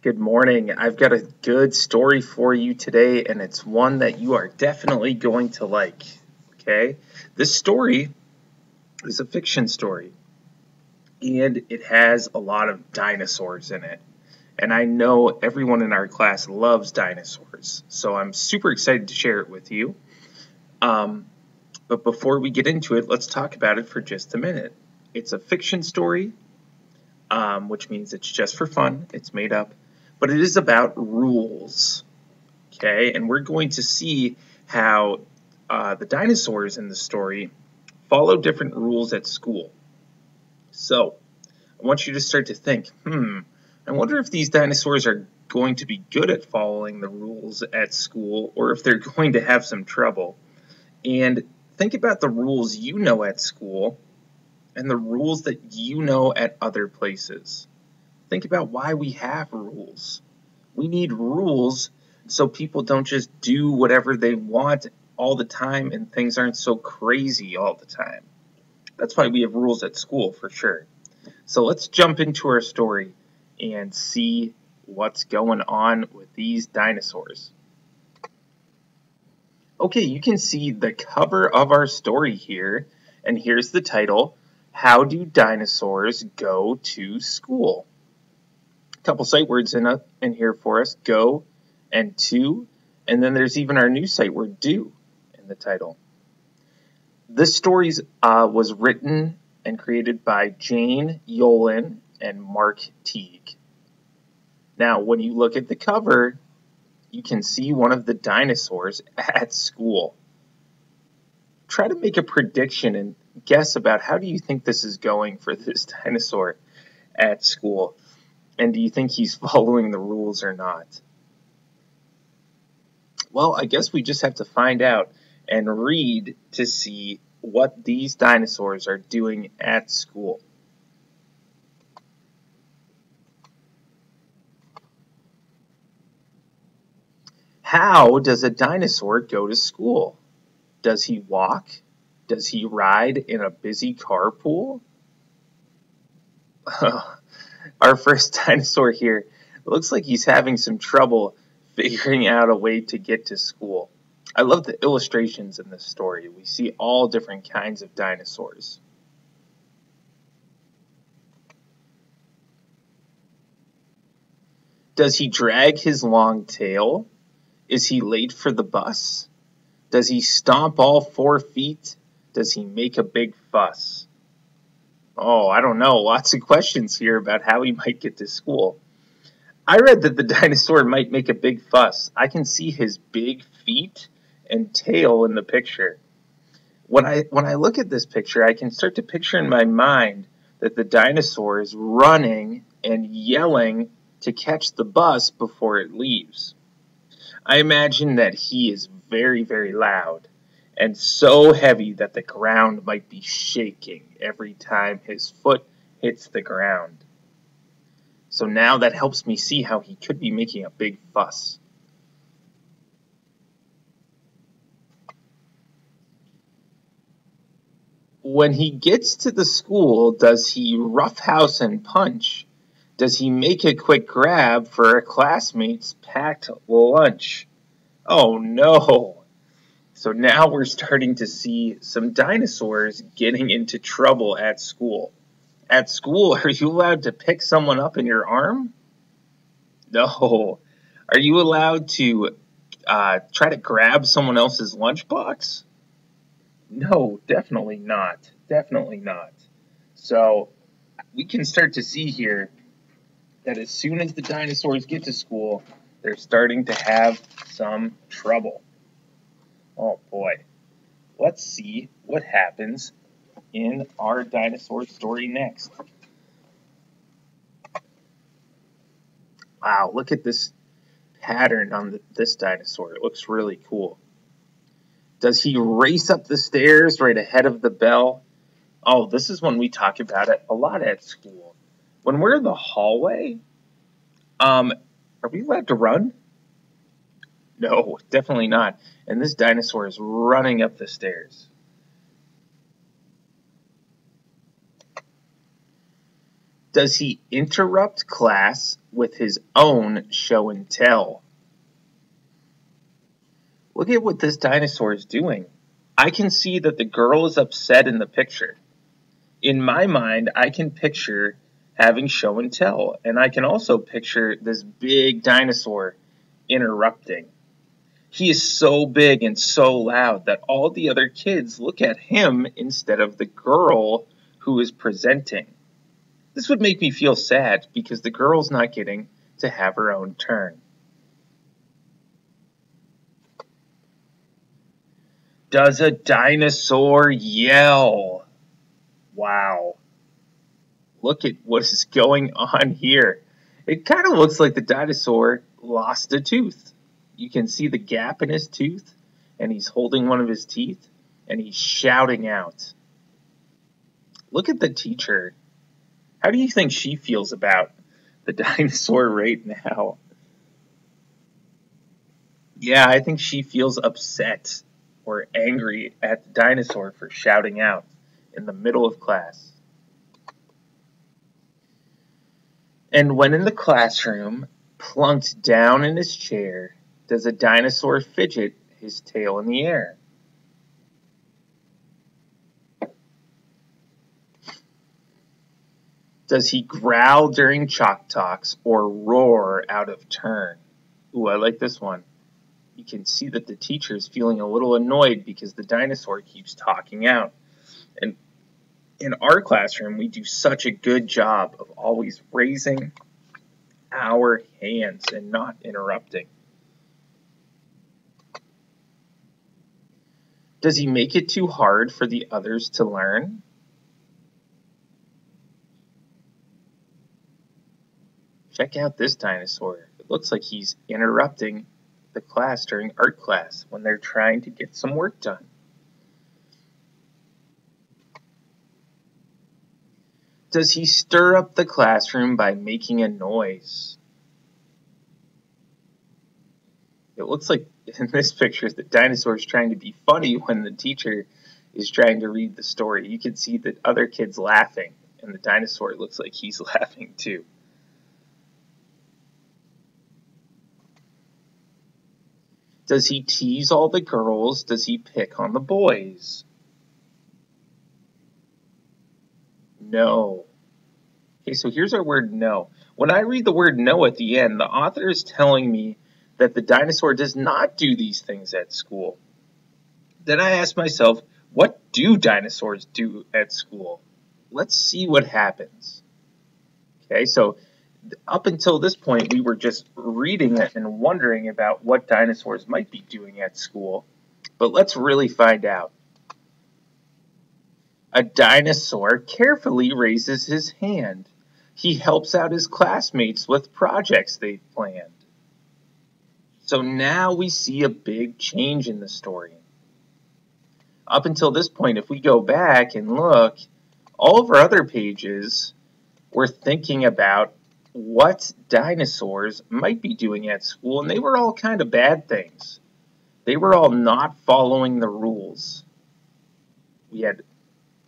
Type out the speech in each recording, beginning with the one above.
Good morning. I've got a good story for you today, and it's one that you are definitely going to like. Okay? This story is a fiction story, and it has a lot of dinosaurs in it. And I know everyone in our class loves dinosaurs, so I'm super excited to share it with you. But before we get into it, let's talk about it for just a minute. It's a fiction story, which means it's just for fun. It's made up. But it is about rules, okay? And we're going to see how the dinosaurs in the story follow different rules at school. So, I want you to start to think, I wonder if these dinosaurs are going to be good at following the rules at school, or if they're going to have some trouble. And think about the rules you know at school, and the rules that you know at other places. Think about why we have rules. We need rules so people don't just do whatever they want all the time and things aren't so crazy all the time. That's why we have rules at school for sure. So let's jump into our story and see what's going on with these dinosaurs. Okay, you can see the cover of our story here, and here's the title, How Do Dinosaurs Go to School? Couple sight words in here for us, go and to, and then there's even our new sight word do in the title. This story was written and created by Jane Yolen and Mark Teague. Now, when you look at the cover, you can see one of the dinosaurs at school. Try to make a prediction and guess about how do you think this is going for this dinosaur at school. And do you think he's following the rules or not? Well, I guess we just have to find out and read to see what these dinosaurs are doing at school. How does a dinosaur go to school? Does he walk? Does he ride in a busy carpool? Our first dinosaur here looks like he's having some trouble figuring out a way to get to school. I love the illustrations in this story. We see all different kinds of dinosaurs. Does he drag his long tail? Is he late for the bus? Does he stomp all 4 feet? Does he make a big fuss? Oh, I don't know. Lots of questions here about how he might get to school. I read that the dinosaur might make a big fuss. I can see his big feet and tail in the picture. When I look at this picture, I can start to picture in my mind that the dinosaur is running and yelling to catch the bus before it leaves. I imagine that he is very, very loud and so heavy that the ground might be shaking every time his foot hits the ground. So now that helps me see how he could be making a big fuss. When he gets to the school, does he roughhouse and punch? Does he make a quick grab for a classmate's packed lunch? Oh no! So now we're starting to see some dinosaurs getting into trouble at school. At school, are you allowed to pick someone up in your arm? No. Are you allowed to try to grab someone else's lunchbox? No, definitely not. Definitely not. So we can start to see here that as soon as the dinosaurs get to school, they're starting to have some trouble. Oh boy. Let's see what happens in our dinosaur story next. Wow, look at this pattern on this dinosaur. It looks really cool. Does he race up the stairs right ahead of the bell? Oh, this is one we talk about it a lot at school. When we're in the hallway, are we allowed to run? No, definitely not. And this dinosaur is running up the stairs. Does he interrupt class with his own show and tell? Look at what this dinosaur is doing. I can see that the girl is upset in the picture. In my mind, I can picture having show and tell, and I can also picture this big dinosaur interrupting. He is so big and so loud that all the other kids look at him instead of the girl who is presenting. This would make me feel sad because the girl's not getting to have her own turn. Does a dinosaur yell? Wow. Look at what is going on here. It kind of looks like the dinosaur lost a tooth. You can see the gap in his tooth, and he's holding one of his teeth, and he's shouting out. Look at the teacher. How do you think she feels about the dinosaur right now? Yeah, I think she feels upset or angry at the dinosaur for shouting out in the middle of class. And when in the classroom, plunked down in his chair, does a dinosaur fidget his tail in the air? Does he growl during chalk talks or roar out of turn? Ooh, I like this one. You can see that the teacher is feeling a little annoyed because the dinosaur keeps talking out. And in our classroom, we do such a good job of always raising our hands and not interrupting. Does he make it too hard for the others to learn? Check out this dinosaur. It looks like he's interrupting the class during art class when they're trying to get some work done. Does he stir up the classroom by making a noise? It looks like in this picture the dinosaur is trying to be funny when the teacher is trying to read the story. You can see the other kids laughing, and the dinosaur looks like he's laughing too. Does he tease all the girls? Does he pick on the boys? No. Okay, so here's our word no. When I read the word no at the end, the author is telling me that the dinosaur does not do these things at school. Then I ask myself, what do dinosaurs do at school? Let's see what happens. Okay, so up until this point, we were just reading it and wondering about what dinosaurs might be doing at school. But let's really find out. A dinosaur carefully raises his hand. He helps out his classmates with projects they've planned. So now we see a big change in the story. Up until this point, if we go back and look, all of our other pages were thinking about what dinosaurs might be doing at school, and they were all kind of bad things. They were all not following the rules. We had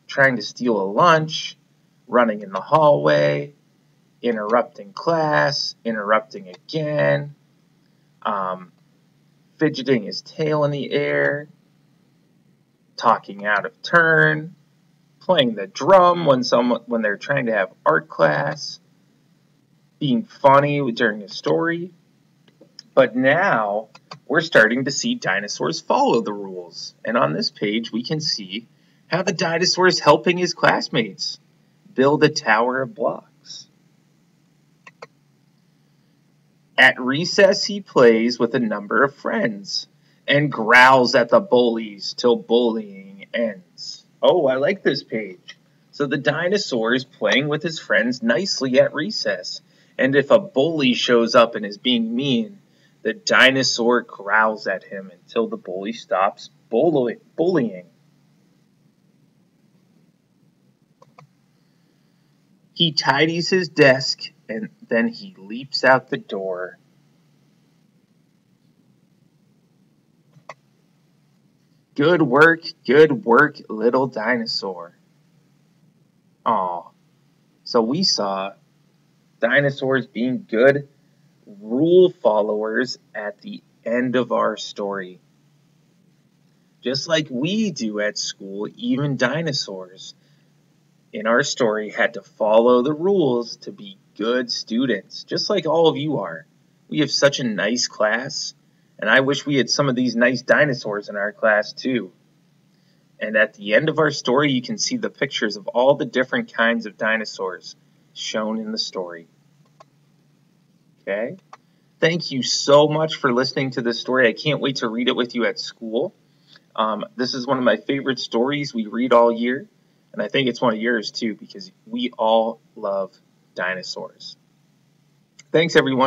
trying to steal a lunch, running in the hallway, interrupting class, interrupting again, fidgeting his tail in the air, talking out of turn, playing the drum when they're trying to have art class, being funny during a story. But now we're starting to see dinosaurs follow the rules. And on this page we can see how the dinosaur is helping his classmates build a tower of blocks. At recess he plays with a number of friends and growls at the bullies till bullying ends. Oh, I like this page. So the dinosaur is playing with his friends nicely at recess. And if a bully shows up and is being mean, the dinosaur growls at him until the bully stops bullying. He tidies his desk and then he leaps out the door. Good work, little dinosaur. Aw, So we saw dinosaurs being good rule followers at the end of our story. Just like we do at school, even dinosaurs in our story had to follow the rules to be good students, just like all of you are. We have such a nice class, and I wish we had some of these nice dinosaurs in our class too. And at the end of our story, you can see the pictures of all the different kinds of dinosaurs shown in the story. Okay? Thank you so much for listening to this story. I can't wait to read it with you at school. This is one of my favorite stories we read all year, and I think it's one of yours too because we all love dinosaurs. Thanks, everyone.